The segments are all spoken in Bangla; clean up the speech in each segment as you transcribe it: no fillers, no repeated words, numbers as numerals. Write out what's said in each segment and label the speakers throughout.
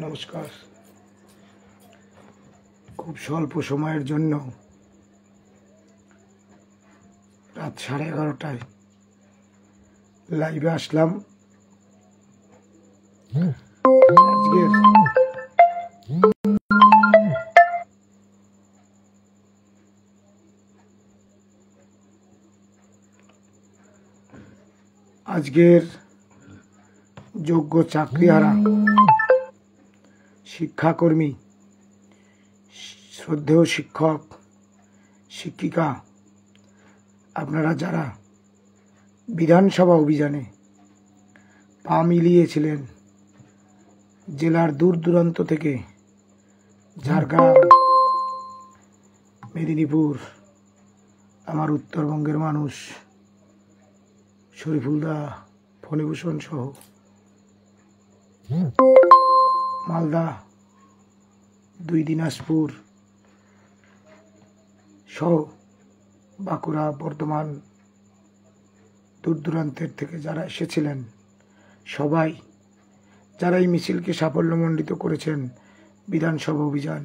Speaker 1: নমস্কার। খুব স্বল্প সময়ের জন্য রাত 11:30টায় লাইভে আসলাম। আজকের যোগ্য চাকরিহারা শিক্ষাকর্মী, শ্রদ্ধেয় শিক্ষক শিক্ষিকা, আপনারা যারা বিধানসভা অভিযানে পা মিলিয়েছিলেন, জেলার দূর দূরান্ত থেকে ঝাড়গ্রাম, মেদিনীপুর, আমার উত্তরবঙ্গের মানুষ, শরীফুলদা, ফণীভূষণ সহ মালদা, 2 দিনাজপুর সহ বাঁকুড়া, বর্ধমান, দূর দূরান্তের থেকে যারা এসেছিলেন, সবাই যারা এই মিছিলকে সাফল্যমণ্ডিত করেছেন, বিধানসভা অভিযান,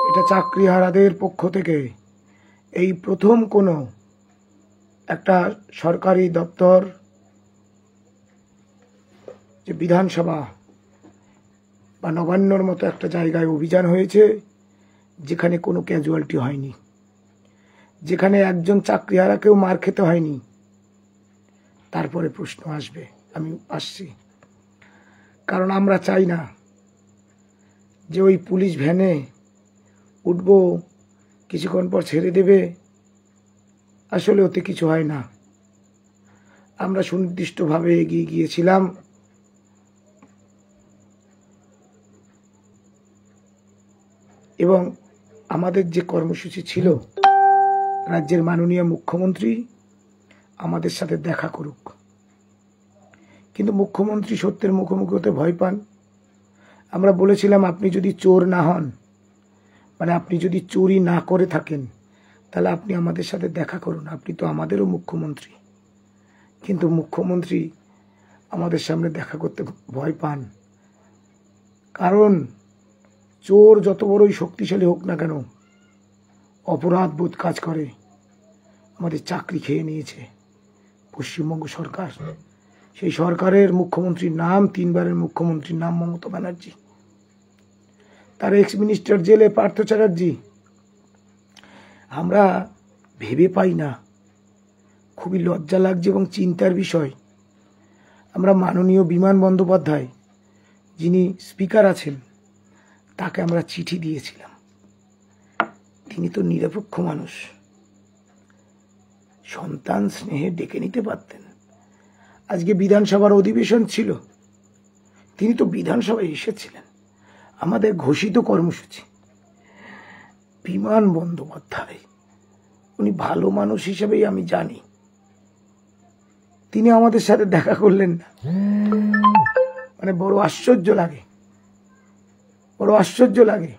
Speaker 1: এটা চাকরিহারাদের পক্ষ থেকে এই প্রথম কোনো একটা সরকারি দপ্তর, যে বিধানসভা বা নবান্নর মতো একটা জায়গায় অভিযান হয়েছে, যেখানে কোনো ক্যাজুয়ালিটি হয়নি, যেখানে একজন চাকরিহারাকেও মার খেতে হয়নি। তারপরে প্রশ্ন আসবে, আমি আসছি, কারণ আমরা চাই না যে ওই পুলিশ ভ্যানে উঠব, কিছুক্ষণ পর ছেড়ে দেবে। আসলে ওতে কিছু হয় না। আমরা সুনির্দিষ্টভাবে এগিয়ে গিয়েছিলাম এবং আমাদের যে কর্মসূচি ছিল, রাজ্যের মাননীয় মুখ্যমন্ত্রী আমাদের সাথে দেখা করুক, কিন্তু মুখ্যমন্ত্রী সত্যের মুখোমুখি হতে ভয় পান। আমরা বলেছিলাম, আপনি যদি চোর না হন, মানে আপনি যদি চুরি না করে থাকেন, তাহলে আপনি আমাদের সাথে দেখা করুন, আপনি তো আমাদেরও মুখ্যমন্ত্রী। কিন্তু মুখ্যমন্ত্রী আমাদের সামনে দেখা করতে ভয় পান, কারণ চোর যত বড়ই শক্তিশালী হোক না কেন, অপরাধ বোধ কাজ করে। আমাদের চাকরি খেয়ে নিয়েছে পশ্চিমবঙ্গ সরকার। সেই সরকারের মুখ্যমন্ত্রীর নাম, 3 বারের মুখ্যমন্ত্রীর নাম মমতা ব্যানার্জি, তার এক্স মিনিস্টার জেলে পার্থ চ্যাটার্জি। আমরা ভেবে পাই না, খুবই লজ্জা লাগছে এবং চিন্তার বিষয়। আমরা মাননীয় বিমান বন্দ্যোপাধ্যায়, যিনি স্পিকার আছেন, তাকে আমরা চিঠি দিয়েছিলাম। তিনি তো নিরপেক্ষ মানুষ, সন্তান স্নেহে ডেকে নিতে পারতেন। আজকে বিধানসভার অধিবেশন ছিল, তিনি তো বিধানসভায় এসেছিলেন। আমাদের ঘোষিত কর্মসূচি, বিমান বন্দ্যোপাধ্যায় উনি ভালো মানুষ হিসেবেই আমি জানি, তিনি আমাদের সাথে দেখা করলেন না। মানে বড় আশ্চর্য লাগে, বড় আশ্চর্য লাগে।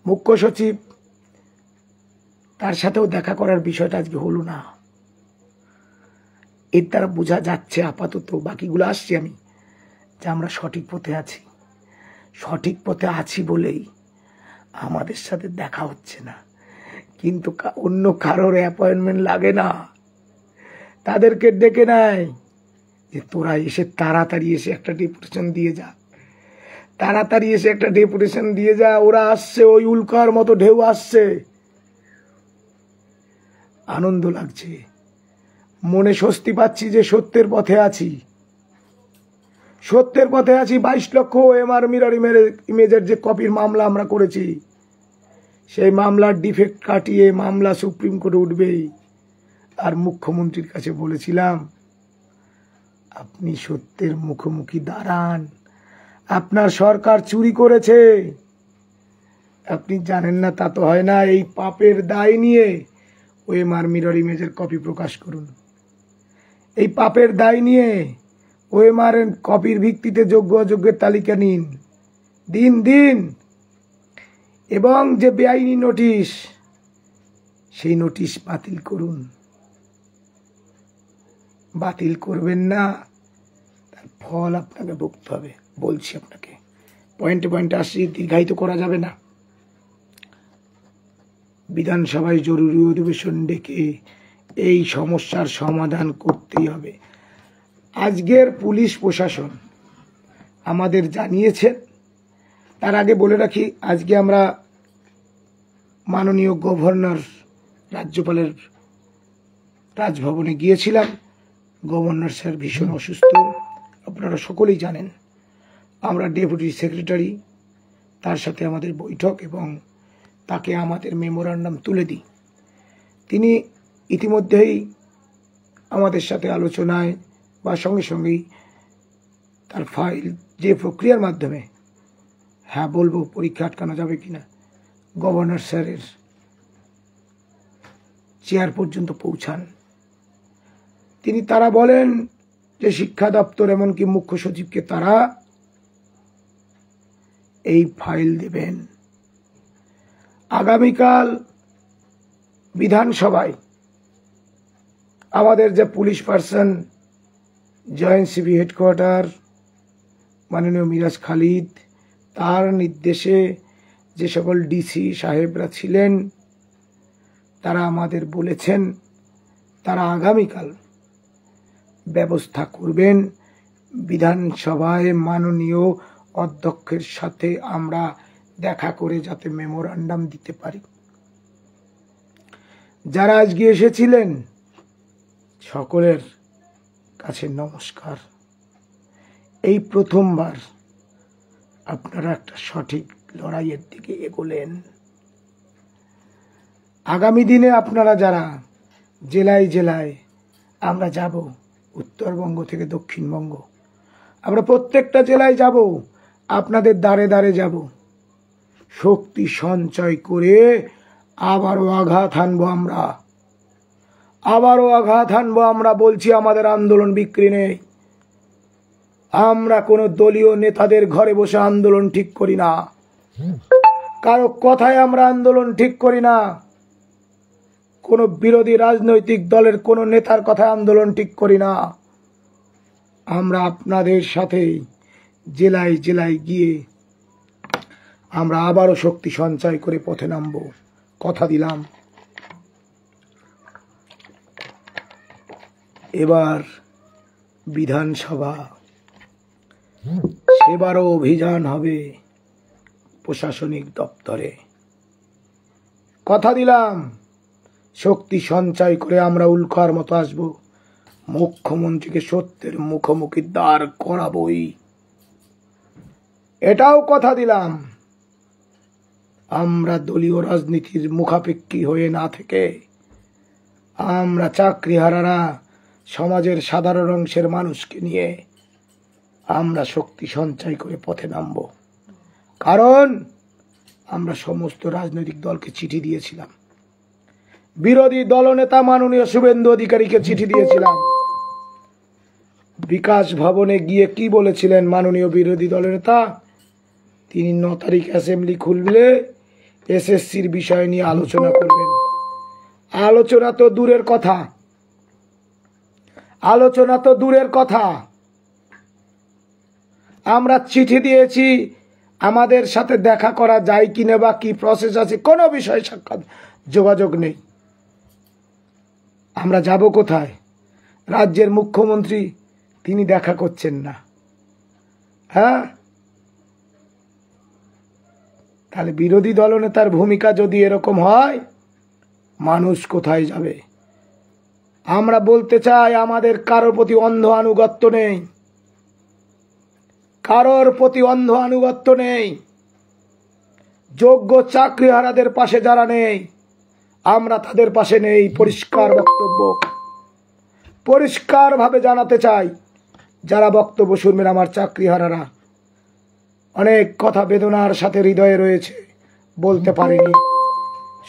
Speaker 1: মুখ্য সচিব, তার সাথেও দেখা করার বিষয়টা আজকে হলো না। এর দ্বারা বোঝা যাচ্ছে আপাতত, বাকিগুলো আসছি আমি, যে আমরা সঠিক পথে আছি। সঠিক পথে আছি বলেই আমাদের সাথে দেখা হচ্ছে না। কিন্তু অন্য কারোর অ্যাপয়েন্টমেন্ট লাগে না, তাদেরকে ডেকে নেয় যে তোরা এসে তাড়াতাড়ি এসে একটা ডেপুটেশন দিয়ে যা, তাড়াতাড়ি এসে একটা ডেপুটেশন দিয়ে যা। ওরা আসছে, ওই উল্কার মতো ঢেউ আসছে। আনন্দ লাগছে, মনে স্বস্তি পাচ্ছি যে সত্যের পথে আছি, সত্যের পথে আছি। 22 লক্ষ এমআর মিরর ইমেজের যে কপির মামলা আমরা করেছি, সেই মামলার ডিফেক্ট কাটিয়ে মামলা সুপ্রিম কোর্টে উঠবেই। আর মুখ্যমন্ত্রীর কাছে বলেছিলাম, আপনি সত্যের মুখোমুখি দাঁড়ান, আপনার সরকার চুরি করেছে, আপনি জানেন না তা তো হয় না। এই পাপের দায় নিয়ে ওএমআর মিরর ইমেজের কপি প্রকাশ করুন। এই পাপের দায় নিয়ে ওএমআর কপির ভিত্তিতে যোগ্য অযোগ্যের তালিকা নিন, দিন, এবং যে বেআইনি নোটিশ, সেই নোটিশ বাতিল করুন। বাতিল করবেন না, তার ফল আপনাকে ভুগতে হবে। বলছি আপনাকে, পয়েন্টে পয়েন্টে আসছি, দীর্ঘায়িত করা যাবে না। বিধানসভায় জরুরি অধিবেশন ডেকে এই সমস্যার সমাধান করতেই হবে। আজকের পুলিশ প্রশাসন আমাদের জানিয়েছেন। তার আগে বলে রাখি, আজকে আমরা মাননীয় গভর্নর রাজ্যপালের রাজভবনে গিয়েছিলাম। গভর্নর স্যার ভীষণ অসুস্থ, আপনারা সকলেই জানেন। আমরা ডেপুটি সেক্রেটারি, তার সাথে আমাদের বৈঠক এবং তাকে আমাদের মেমোরান্ডাম তুলে দিই। তিনি ইতিমধ্যেই আমাদের সাথে আলোচনায় বা সঙ্গে সঙ্গেই তার ফাইল যে প্রক্রিয়ার মাধ্যমে, হ্যাঁ বলবো, পরীক্ষা আটকানো যাবে কিনা, গভর্নর স্যারের চেয়ার পর্যন্ত পৌঁছান। তারা বলেন যে শিক্ষা দপ্তর এমনকি মুখ্য সচিবকে তারা এই ফাইল দেবেন। আগামীকাল বিধানসভায় আমাদের যে police person, joint CP headquarter মাননীয় মিরাজ খালিদ, তার নির্দেশে যে সকল ডিসি সাহেবরা ছিলেন, তারা আমাদের বলেছেন তারা আগামীকাল ব্যবস্থা করবেন। বিধানসভায় মাননীয় অধ্যক্ষের সাথে আমরা দেখা করে যাতে মেমোরান্ডাম দিতে পারি। যারা আজকে এসেছিলেন সকলের কাছে নমস্কার। এই প্রথমবার আপনারা একটা সঠিক লড়াইয়ের দিকে এগোলেন। আগামী দিনে আপনারা যারা জেলায় জেলায়, আমরা যাব উত্তরবঙ্গ থেকে দক্ষিণবঙ্গ, আমরা প্রত্যেকটা জেলায় যাব, আপনাদের দ্বারে দ্বারে যাব, শক্তি সঞ্চয় করে আবারও আঘাত হানবো আমরা, আবারও আঘাত হানবো আমরা। বলছি, আমাদের আন্দোলন বিক্রি নেই। আমরা কোনো দলীয় নেতাদের ঘরে বসে আন্দোলন ঠিক করি না, কারো কথায় আমরা আন্দোলন ঠিক করি না, কোনো বিরোধী রাজনৈতিক দলের কোনো নেতার কথায় আন্দোলন ঠিক করি না। আমরা আপনাদের সাথে জেলায় জেলায় গিয়ে আমরা আবারও শক্তি সঞ্চয় করে পথে নামব, কথা দিলাম। এবার বিধানসভা, সেবারও অভিযান হবে প্রশাসনিক দপ্তরে, কথা দিলাম। শক্তি সঞ্চয় করে আমরা উল্কার মতো আসবো, মুখ্যমন্ত্রীকে সত্যের মুখোমুখি দাঁড় করাবই, এটাও কথা দিলাম। আমরা দলীয় রাজনীতির মুখাপেক্ষী হয়ে না থেকে আমরা চাকরিহারারা, সমাজের সাধারণ অংশের মানুষকে নিয়ে আমরা শক্তি সঞ্চয় করে পথে নামব। কারণ আমরা সমস্ত রাজনৈতিক দলকে চিঠি দিয়েছিলাম, বিরোধী দলনেতা মাননীয় শুভেন্দু অধিকারীকে চিঠি দিয়েছিলাম। বিকাশ ভবনে গিয়ে কি বলেছিলেন মাননীয় বিরোধী দলনেতা? তিনি 9 তারিখ অ্যাসেম্বলি খুললে এসএসসির বিষয় নিয়ে আলোচনা করবেন। আলোচনা তো দূরের কথা, আলোচনা তো দূরের কথা। আমরা চিঠি দিয়েছি, আমাদের সাথে দেখা করা যায় কিনা বা কি প্রসেস আছে, কোনো বিষয় সাক্ষাৎ যোগাযোগ নেই। আমরা যাব কোথায়? রাজ্যের মুখ্যমন্ত্রী তিনি দেখা করছেন না। হ্যাঁ, তাহলে বিরোধী দলনেতার ভূমিকা যদি এরকম হয়, মানুষ কোথায় যাবে? আমরা বলতে চাই, আমাদের কারোর প্রতি অন্ধ আনুগত্য নেই, কারোর প্রতি অন্ধ আনুগত্য নেই। যোগ্য চাকরিহারাদের পাশে যারা নেই, আমরা তাদের পাশে নেই। পরিষ্কার বক্তব্য, পরিষ্কার ভাবে জানাতে চাই। যারা বক্তব্য শুনবেন, আমার চাকরিহারারা, অনেক কথা বেদনার সাথে হৃদয়ে রয়েছে, বলতে পারিনি,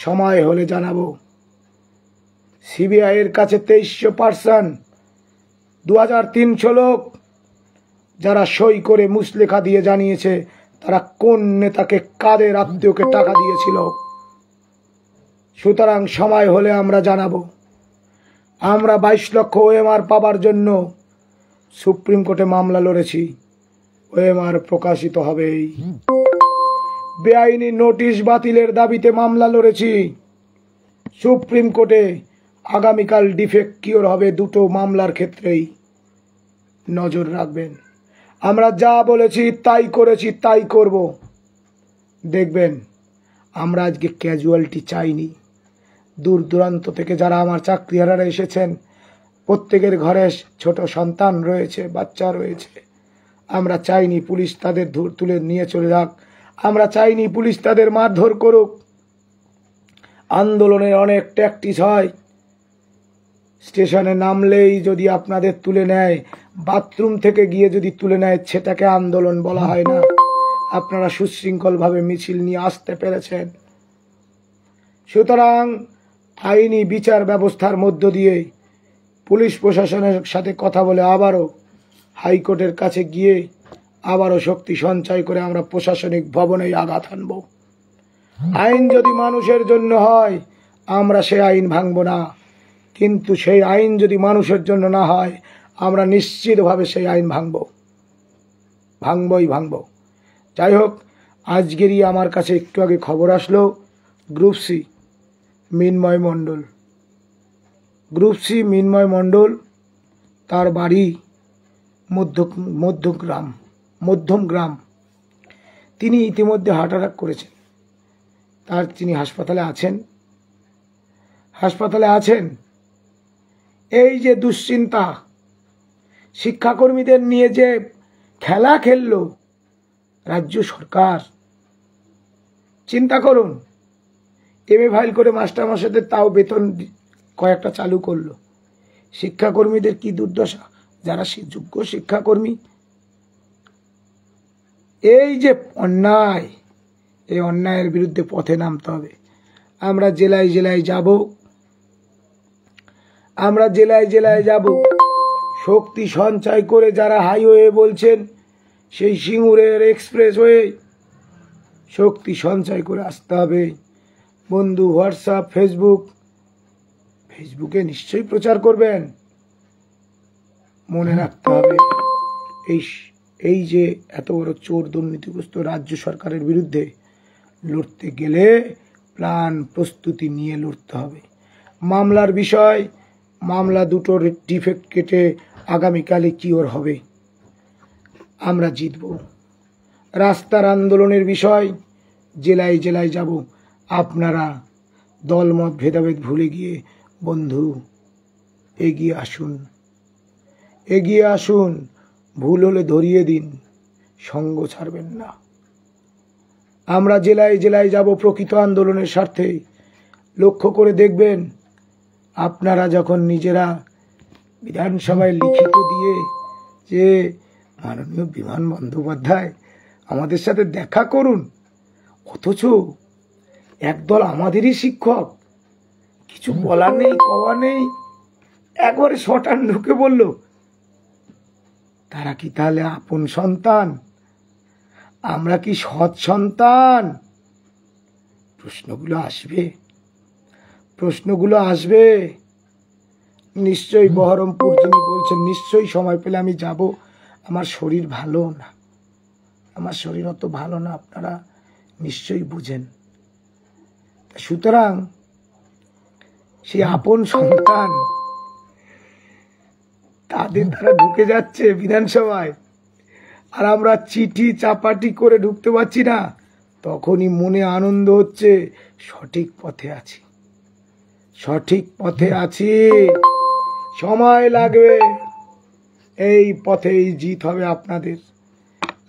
Speaker 1: সময় হলে জানাবো। সিবিআই এর কাছে 2300 পার্সন, 2300 লোক যারা সই করে মুচলেখা দিয়ে জানিয়েছে তারা কোন নেতাকে, কাদের আত্মীয়কে টাকা দিয়েছিল। সুতরাং সময় হলে আমরা জানাবো। আমরা 22 লক্ষ ওএমআর পাবার জন্য সুপ্রিম কোর্টে মামলা লড়েছি, ওএমআর প্রকাশিত হবেই। বেআইনি নোটিশ বাতিলের দাবিতে মামলা লড়েছি সুপ্রিম কোর্টে। আগামীকাল ডিফেক্ট কিওর হবে দুটো মামলার ক্ষেত্রেই। নজর রাখবেন, আমরা যা বলেছি তাই করেছি, তাই করব। দেখবেন, আমরা আজকে ক্যাজুয়ালিটি চাইনি। দূর দূরান্ত থেকে যারা আমার চাকরিহারারা এসেছেন, প্রত্যেকের ঘরে ছোট সন্তান রয়েছে, বাচ্চা রয়েছে। আমরা চাইনি পুলিশ তাদের তুলে নিয়ে চলে যাক। আমরা চাইনি পুলিশ তাদের মারধর করুক। আন্দোলনের অনেক ট্যাকটিস হয়। স্টেশনে নামলেই যদি আপনাদের তুলে নেয়, বাথরুম থেকে গিয়ে যদি তুলে নেয়, সেটাকে আন্দোলন বলা হয় না। আপনারা সুশৃঙ্খলভাবে মিছিল নিয়ে আসতে পেরেছেন। সুতরাং আইনি বিচার ব্যবস্থার মধ্য দিয়ে পুলিশ প্রশাসনের সাথে কথা বলে আবারও হাইকোর্টের কাছে গিয়ে আবারও শক্তি সঞ্চয় করে আমরা প্রশাসনিক ভবনেই আঘাত আনব। আইন যদি মানুষের জন্য হয়, আমরা সেই আইন ভাঙব না। কিন্তু সেই আইন যদি মানুষের জন্য না হয়, আমরা নিশ্চিতভাবে সেই আইন ভাঙবই। যাই হোক, আজকেরই আমার কাছে একটু আগে খবর আসলো, গ্রুপ সি মিন্ময় মণ্ডল, তার বাড়ি মধ্যম গ্রাম। তিনি ইতিমধ্যে হার্ট অ্যাটাক করেছেন। তিনি হাসপাতালে আছেন। এই যে দুশ্চিন্তা, শিক্ষাকর্মীদের নিয়ে যে খেলা খেলল রাজ্য সরকার, চিন্তা করুন। এমএ ফাইল করে মাস্টারমশাইদের তাও বেতন কয়েকটা চালু করলো। শিক্ষাকর্মীদের কি দুর্দশা, যারা যোগ্য শিক্ষাকর্মী। এই যে অন্যায়, এই অন্যায়ের বিরুদ্ধে পথে নামতে হবে। আমরা জেলায় জেলায় যাব। শক্তি সঞ্চয় করে যারা হাইওয়ে বলছেন, সেই সিঙ্গুরের এক্সপ্রেসওয়ে শক্তি সঞ্চয় করে আসতে হবে। বন্ধু, হোয়াটসঅ্যাপ, ফেসবুকে নিশ্চয়ই প্রচার করবেন। মনে রাখতে হবে, এই যে এত বড় চোর দুর্নীতিগ্রস্ত রাজ্য সরকারের বিরুদ্ধে লড়তে গেলে প্ল্যান প্রস্তুতি নিয়ে লড়তে হবে। মামলার বিষয়, মামলা দুটোর ডিফেক্ট কেটে আগামীকালে কিওর হবে, আমরা জিতব। রাস্তার আন্দোলনের বিষয়, জেলায় যাব। আপনারা দলমত ভেদাভেদ ভুলে গিয়ে বন্ধু এগিয়ে আসুন। ভুল হলে ধরিয়ে দিন, সঙ্গ ছাড়বেন না। আমরা জেলায় যাব প্রকৃত আন্দোলনের স্বার্থে। লক্ষ্য করে দেখবেন, আপনারা যখন নিজেরা বিধানসভায় লিখিত দিয়ে যে মাননীয় বিমান বন্দ্যোপাধ্যায় আমাদের সাথে দেখা করুন, অথচ একদল আমাদেরই শিক্ষক, কিছু বলার নেই, কওয়া নেই, একবারে শটান ঢুকে বলল। তারা কি তাহলে আপন সন্তান? আমরা কি সৎ সন্তান? প্রশ্নগুলো আসবে নিশ্চয়ই। বহরমপুর যিনি বলছেন, নিশ্চয়ই সময় পেলে আমি যাব। আমার শরীর ভালো না, আমার শরীর অত ভালো না, আপনারা নিশ্চয়ই বুঝেন। সুতরাং সেই আপন সন্তান তাদের দ্বারা ঢুকে যাচ্ছে বিধানসভায়, আর আমরা চিঠি চাপাটি করে ঢুকতে পারছি না। তখনই মনে আনন্দ হচ্ছে, সঠিক পথে আছি। সময় লাগবে, এই পথেই জিত হবে আপনাদের।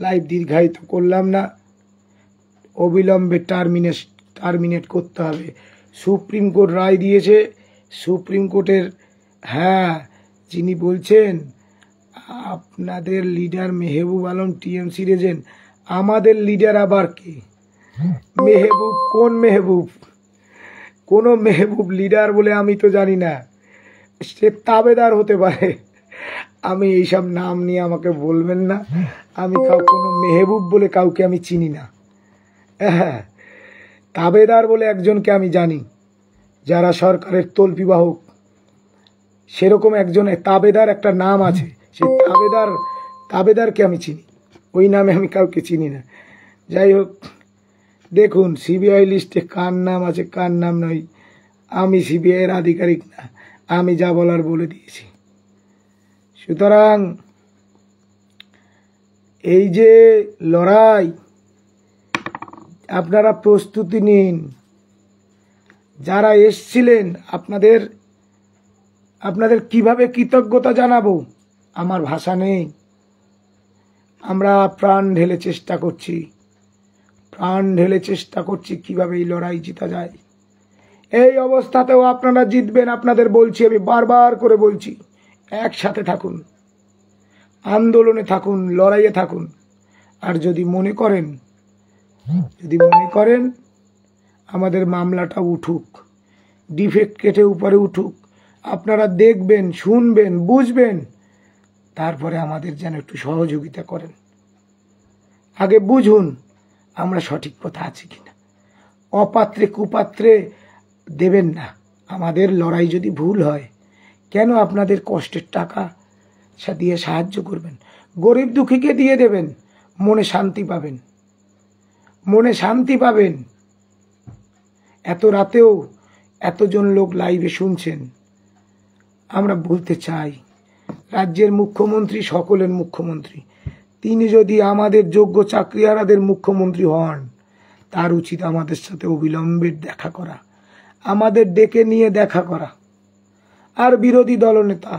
Speaker 1: লাইভ দীর্ঘায়িত করলাম না, অবিলম্বে টার্মিনেট করতে হবে। সুপ্রিম কোর্ট রায় দিয়েছে। সুপ্রিম কোর্টের যিনি বলছেন, আপনাদের লিডার মেহবুব আলম টিএমসির এজেন্ট। আমাদের লিডার আবার কে? মেহবুব? কোন মেহবুব? কোন মেহবুব লিডার বলে আমি তো জানি না। সে তাবেদার হতে পারে। আমি এইসব নাম নিয়ে আমাকে বলবেন না। আমি কোনো মেহবুব বলে কাউকে আমি চিনি না। তাবেদার বলে একজনকে আমি জানি, যারা সরকারের তল্পিবাহক, সেরকম একজনের তাবেদার একটা নাম আছে। সেই তাবেদারকে আমি চিনি। ওই নামে আমি কাউকে চিনি না। যাই হোক, দেখুন সিবিআই লিস্টে কার নাম আছে কার নাম নয়, আমি সিবিআইয়ের আধিকারিক না, আমি যা বলার বলে দিয়েছি। সুতরাং এই যে লড়াই, আপনারা প্রস্তুতি নিন। যারা এসছিলেন, আপনাদের কিভাবে কৃতজ্ঞতা জানাবো আমার ভাষা নেই। আমরা প্রাণ ঢেলে চেষ্টা করছি কিভাবে এই লড়াই জিতা যায়। এই অবস্থাতেও আপনারা জিতবেন, আপনাদের বলছি, আমি বারবার করে বলছি, একসাথে থাকুন, আন্দোলনে থাকুন, লড়াইয়ে থাকুন। আর যদি মনে করেন আমাদের মামলাটা উঠুক, ডিফেক্ট কেটে উপরে উঠুক, আপনারা দেখবেন, শুনবেন, বুঝবেন, তারপরে আমাদের যেন একটু সহযোগিতা করেন। আগে বুঝুন আমরা সঠিক পথে আছি কিনা। অপাত্রে কুপাত্রে দেবেন না। আমাদের লড়াই যদি ভুল হয়, কেন আপনাদের কষ্টের টাকা দিয়ে সাহায্য করবেন? গরিব দুঃখীকে দিয়ে দেবেন, মনে শান্তি পাবেন। এত রাতেও এতজন লোক লাইভে শুনছেন। আমরা বলতে চাই, রাজ্যের মুখ্যমন্ত্রী সকলের মুখ্যমন্ত্রী, তিনি যদি আমাদের যোগ্য চাকরিহারাদের মুখ্যমন্ত্রী হন, তার উচিত আমাদের সাথে অবিলম্বে দেখা করা, আমাদের ডেকে নিয়ে দেখা করা। আর বিরোধী দলনেতা,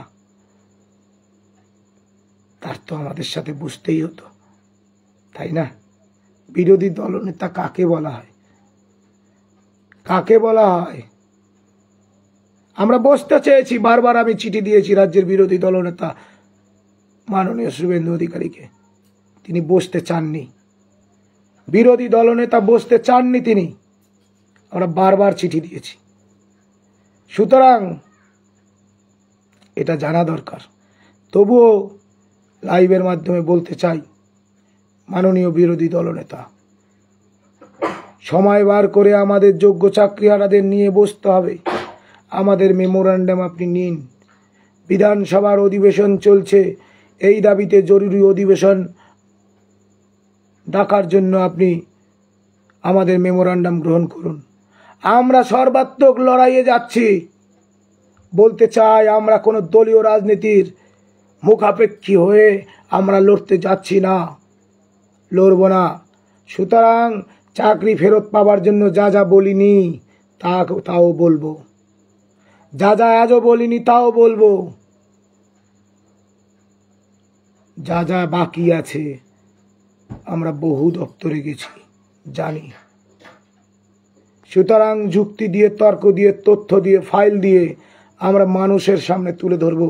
Speaker 1: তার তো আমাদের সাথে বসতেই হতো, তাই না? বিরোধী দলনেতা কাকে বলা হয়? আমরা বসতে চেয়েছি, বারবার আমি চিঠি দিয়েছি রাজ্যের বিরোধী দলনেতা মাননীয় শুভেন্দু অধিকারীকে। তিনি বসতে চাননি, বিরোধী দলনেতা বসতে চাননি তিনি। আমরা বারবার চিঠি দিয়েছি। সুতরাং এটা জানা দরকার। তবুও লাইভের মাধ্যমে বলতে চাই, মাননীয় বিরোধী দলনেতা, সময় বার করে আমাদের যোগ্য চাকরিহারাদের নিয়ে বসতে হবে। আমাদের মেমোরান্ডাম আপনি নিন। বিধানসভার অধিবেশন চলছে, এই দাবিতে জরুরি অধিবেশন ডাকার জন্য আপনি আমাদের মেমোরান্ডাম গ্রহণ করুন। আমরা সর্বাত্মক লড়াইয়ে যাচ্ছি। বলতে চাই, আমরা কোনো দলীয় রাজনীতির মুখাপেক্ষী হয়ে আমরা লড়তে যাচ্ছি না, লড়ব না। সুতরাং চাকরি ফেরত পাওয়ার জন্য যা বলিনি তাও বলবো, যা আজও বলিনি তাও বলবো, যা বাকি আছে আমরা বহু দপ্তরে গেছি, জানি। সুতরাং যুক্তি দিয়ে, তর্ক দিয়ে, তথ্য দিয়ে, ফাইল দিয়ে আমরা মানুষের সামনে তুলে ধরব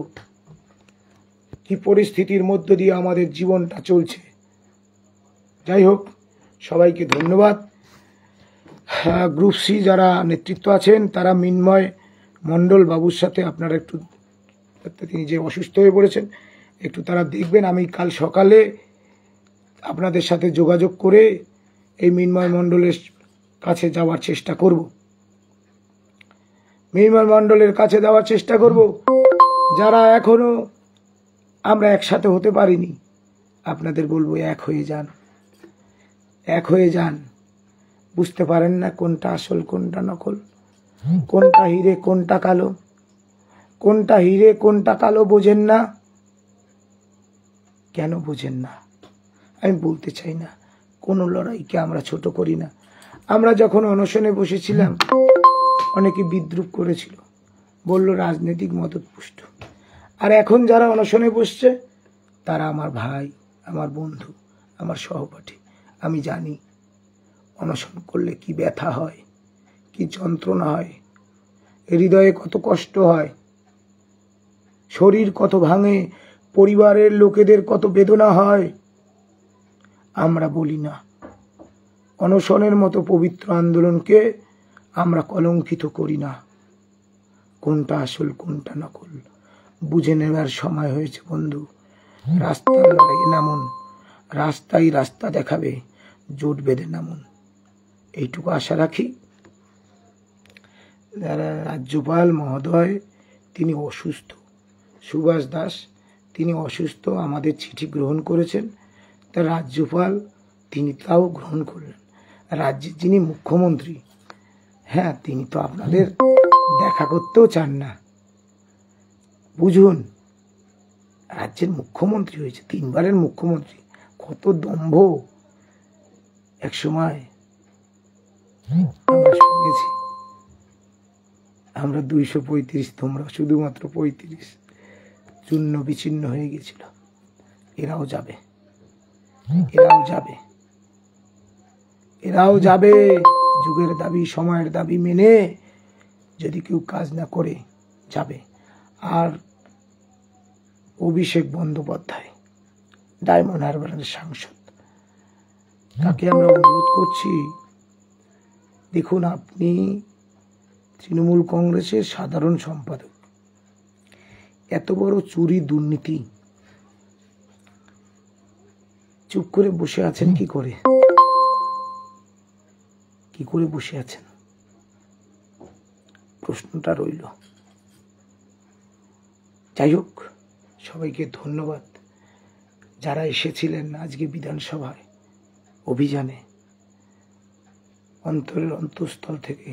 Speaker 1: কি পরিস্থিতির মধ্য দিয়ে আমাদের জীবনটা চলছে। যাই হোক, সবাইকে ধন্যবাদ। গ্রুপ সি যারা নেতৃত্ব আছেন, তারা মিন্ময় মণ্ডল বাবুর সাথে আপনারা একটু, তিনি যে অসুস্থ হয়ে পড়েছেন, একটু তারা দেখবেন। আমি কাল সকালে আপনাদের সাথে যোগাযোগ করে এই মিন্ময় মণ্ডলের কাছে যাওয়ার চেষ্টা করব। যারা এখনো আমরা একসাথে হতে পারিনি, আপনাদের বলবো এক হয়ে যান। বুঝতে পারেন না কোনটা আসল কোনটা নকল, কোনটা হিরে কোনটা কালো বোঝেন না। কেন বোঝেন না? আমি বলতে চাই না, কোনো লড়াইকে আমরা ছোট করি না। আমরা যখন অনশনে বসেছিলাম, অনেকে বিদ্রুপ করেছিল, বলল রাজনৈতিক মদতপুষ্ট। আর এখন যারা অনশনে বসছে, তারা আমার ভাই, আমার বন্ধু, আমার সহপাঠী। আমি জানি অনশন করলে কি ব্যথা হয়, কি যন্ত্রণা হয়, হৃদয়ে কত কষ্ট হয়, শরীর কত ভাঙে, পরিবারের লোকেদের কত বেদনা হয়। আমরা বলি না। অনশনের মতো পবিত্র আন্দোলনকে আমরা কলঙ্কিত করি না। কোনটা আসল কোনটা নকল বুঝে নেওয়ার সময় হয়েছে বন্ধু। রাস্তার লড়াইয়ে নামুন, রাস্তা দেখাবে, জোট বেঁধে নামুন। এইটুকু আশা রাখি। রাজ্যপাল মহোদয় তিনি অসুস্থ, সুভাষ দাস তিনি অসুস্থ, আমাদের চিঠি গ্রহণ করেছেন, তা রাজ্যপাল তিনি তাও গ্রহণ করলেন। রাজ্যের যিনি মুখ্যমন্ত্রী, হ্যাঁ, তিনি তো আপনাদের দেখা করতেও চান না। বুঝুন, রাজ্যের মুখ্যমন্ত্রী হয়েছে, 3বারের মুখ্যমন্ত্রী, কত দম্ভ। এক সময় আমরা শুনেছি আমরা 235, তোমরা শুধুমাত্র 35, চূর্ণ বিচ্ছিন্ন হয়ে গেছিল। এরাও যাবে, এরাও যাবে, এরাও যাবে। যুগের দাবি, সময়ের দাবি মেনে যদি কেউ কাজ না করে যাবে। আর অভিষেক বন্দ্যোপাধ্যায়, ডায়মন্ড হারবারের সাংসদ, তাকে আমরা অনুরোধ করছি, দেখুন, আপনি তৃণমূল কংগ্রেসের সাধারণ সম্পাদক, এত বড় চুরি দুর্নীতি, চুপ করে বসে আছেন কি করে? কি করে বসে আছেন? প্রশ্নটা রইল। যাই হোক, সবাইকে ধন্যবাদ যারা এসেছিলেন আজকে বিধানসভায় অভিযানে। অন্তরের অন্তঃস্থল থেকে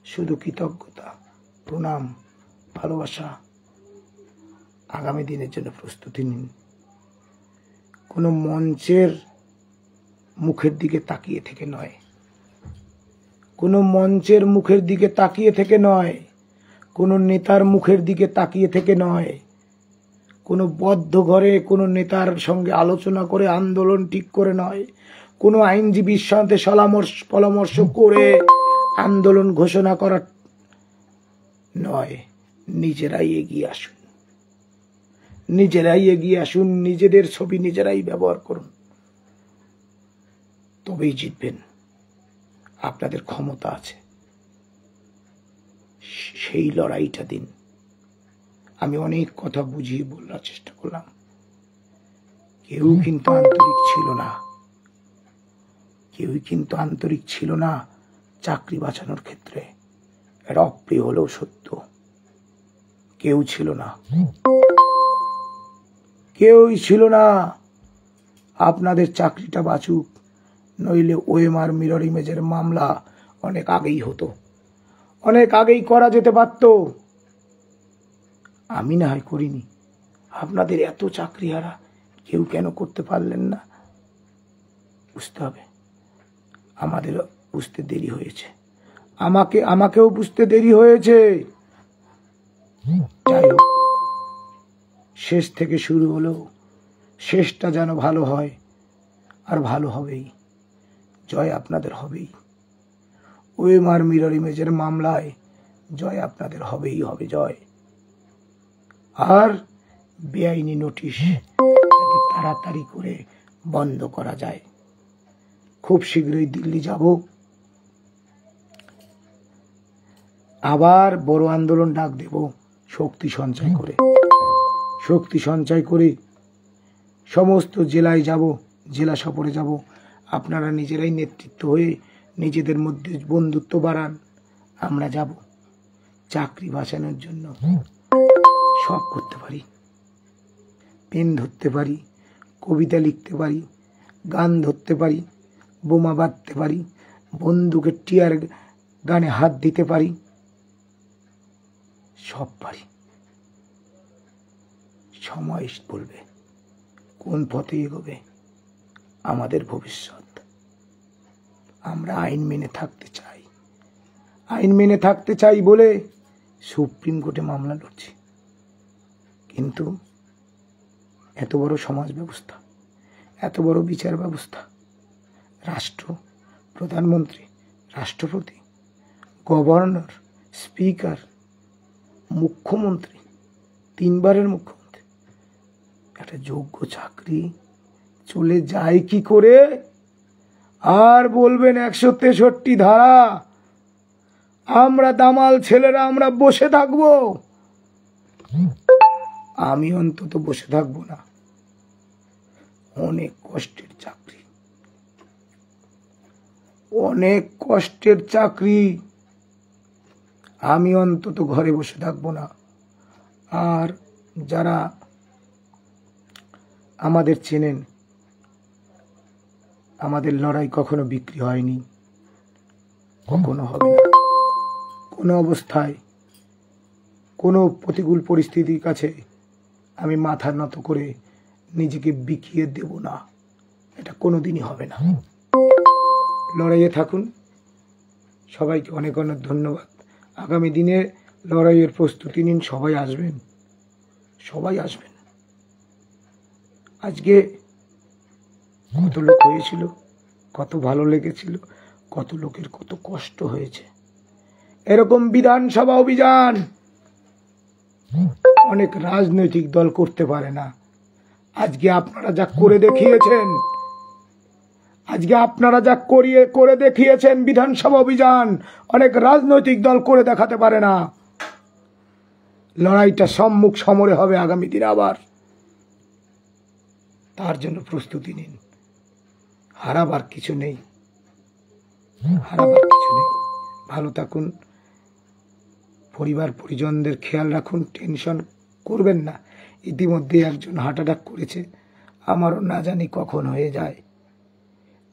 Speaker 1: শুধু কৃতজ্ঞতা, প্রণাম, ভালোবাসা। আগামী দিনের জন্য প্রস্তুতি নিন। কোনো মঞ্চের মুখের দিকে তাকিয়ে থেকে নয়, কোনো মঞ্চের মুখের দিকে তাকিয়ে থেকে নয়, কোনো নেতার মুখের দিকে তাকিয়ে থেকে নয়, কোনো বদ্ধ ঘরে কোনো নেতার সঙ্গে আলোচনা করে আন্দোলন ঠিক করে নয়, কোনো আইনজীবীর সাথে পরামর্শ করে আন্দোলন ঘোষণা করা নয়। নিজেরাই এগিয়ে আসুন, নিজেরাই এগিয়ে আসুন, নিজেদের ছবি নিজেরাই ব্যবহার করুন, তবেই জিতবেন। আপনাদের ক্ষমতা আছে, সেই লড়াইটা দিন। আমি অনেক কথা বুঝিয়ে বলার চেষ্টা করলাম, কেউ কিন্তু আন্তরিক ছিল না, কেউই কিন্তু আন্তরিক ছিল না চাকরি বাঁচানোর ক্ষেত্রে। এটা অপ্রিয় হলেও সত্য, কেউ ছিল না, কেউই ছিল না। আপনাদের চাকরিটা বাঁচুক, নইলে ওএমআর মিরর ইমেজের মামলা অনেক আগেই হতো, অনেক আগেই করা যেতে পারত। আমি না হয় করিনি, আপনাদের এত চাকরিহারা কেউ কেন করতে পারলেন না? বুঝতে হবে, আমাদের বুঝতে দেরি হয়েছে, আমাকেও বুঝতে দেরি হয়েছে। যাই হোক, শেষ থেকে শুরু হলো, শেষটা যেন ভালো হয়, আর ভালো হবেই, জয় আপনাদের হবেই। ওএমআর মিরর ইমেজের মামলায় জয় আপনাদের হবেই হবে, জয়। আর বেআইনি নোটিশ যাতে তাড়াতাড়ি করে বন্ধ করা যায়। খুব শীঘ্রই দিল্লি যাব, আবার বড় আন্দোলন ডাক দেব, শক্তি সঞ্চয় করে সমস্ত জেলায় যাব, জেলা সফরে যাব। আপনারা নিজেরাই নেতৃত্ব হয়ে নিজেদের মধ্যে বন্ধুত্ব বাড়ান, আমরা যাব। চাকরি বাঁচানোর জন্য সব করতে পারি, পেন ধরতে পারি, কবিতা লিখতে পারি, গান ধরতে পারি, বোমা বাঁধতে পারি, বন্দুকের টিয়ার গানে হাত দিতে পারি, সব পারি। সময় বলবে কোন পথে এগোবে আমাদের ভবিষ্যৎ। আমরা আইন মেনে থাকতে চাই, আইন মেনে থাকতে চাই বলে সুপ্রিম কোর্টে মামলা লড়ছি। কিন্তু এত বড় সমাজ ব্যবস্থা, এত বড় বিচার ব্যবস্থা, রাষ্ট্র, প্রধানমন্ত্রী, রাষ্ট্রপতি, গভর্নর, স্পিকার, মুখ্যমন্ত্রী, 3বারের মুখ্যমন্ত্রী, একটা যোগ্য চাকরি চলে যায় কি করে? আর বলবেন 163 ধারা, আমরা দামাল ছেলেরা আমরা বসে থাকবো? আমি অন্তত বসে থাকবো না। অনেক কষ্টের চাকরি, অনেক কষ্টের চাকরি, আমি অন্তত ঘরে বসে থাকবো না। আর যারা আমাদের চেনেন, আমাদের লড়াই কখনো বিক্রি হয়নি, কখনো হবে না। কোনো অবস্থায় কোনো প্রতিকূল পরিস্থিতির কাছে আমি মাথা নত করে নিজেকে বিকিয়ে দেব না, এটা কোনোদিনই হবে না। লড়াইয়ে থাকুন। সবাইকে অনেক অনেক ধন্যবাদ। আগামী দিনে লড়াইয়ের প্রস্তুতি নিন। সবাই আসবেন, সবাই আসবেন। আজকে কত লোক হয়েছিল, কত ভালো লেগেছিল, কত লোকের কত কষ্ট হয়েছে। এরকম বিধানসভা অভিযান অনেক রাজনৈতিক দল করতে পারে না। আজকে আপনারা যা করে দেখিয়েছেন, করে দেখিয়েছেন বিধানসভা অভিযান, অনেক রাজনৈতিক দল করে দেখাতে পারে না। লড়াইটা সম্মুখ সমরে হবে আগামী দিন আবার। তার জন্য প্রস্তুতি নিন। হারাবার কিছু নেই, হারাবার কিছু নেই। ভালো থাকুন, পরিবার পরিজনদের খেয়াল রাখুন, টেনশন করবেন না। ইতিমধ্যে একজন হার্ট অ্যাটাক করেছে, আমারও না জানি কখন হয়ে যায়,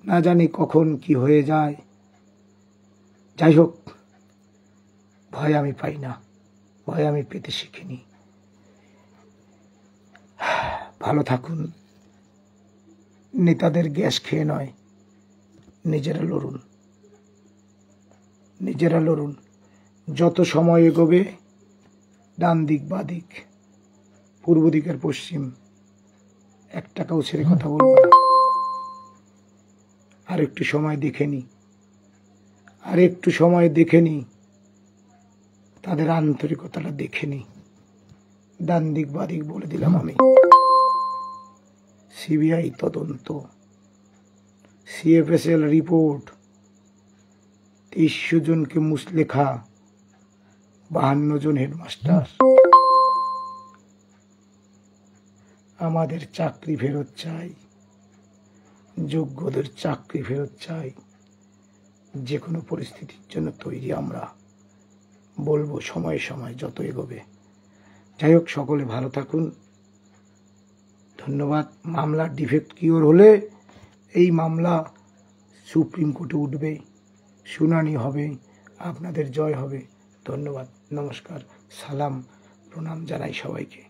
Speaker 1: না জানি কখন কি হয়ে যায়। যাই হোক, ভয় আমি পাই না, ভয় আমি পেতে শিখিনি। ভালো থাকুন। নেতাদের গ্যাস খেয়ে নয়, নিজেরা লড়ুন, নিজেরা লড়ুন। যত সময় এগোবে, ডান দিক বা দিক, পূর্ব দিক আর পশ্চিম, এক টাকাও ছেড়ে কথা বলবো না। আর একটু সময় দেখে নি, আর একটু সময় দেখে নি, তাদের আন্তরিকতাটা দেখে নি। ডান দিক বা দিক বলে দিলাম আমি। সিবিআই তদন্ত, CFSL রিপোর্ট, 2300 জনকে মুসলেখা, 52 জন হেডমাস্টার। আমাদের চাকরি ফেরত চাই, যোগ্যদের চাকরি ফেরত চাই। যে কোনো পরিস্থিতির জন্য তৈরি আমরা, বলবো সময়ে সময় যত এগোবে। যাই হোক, সকলে ভালো থাকুন, ধন্যবাদ। মামলার ডিফেক্ট কিওর হলে এই মামলা সুপ্রিম কোর্টে উঠবে, শুনানি হবে, আপনাদের জয় হবে। ধন্যবাদ, নমস্কার, সালাম, প্রণাম জানাই সবাইকে।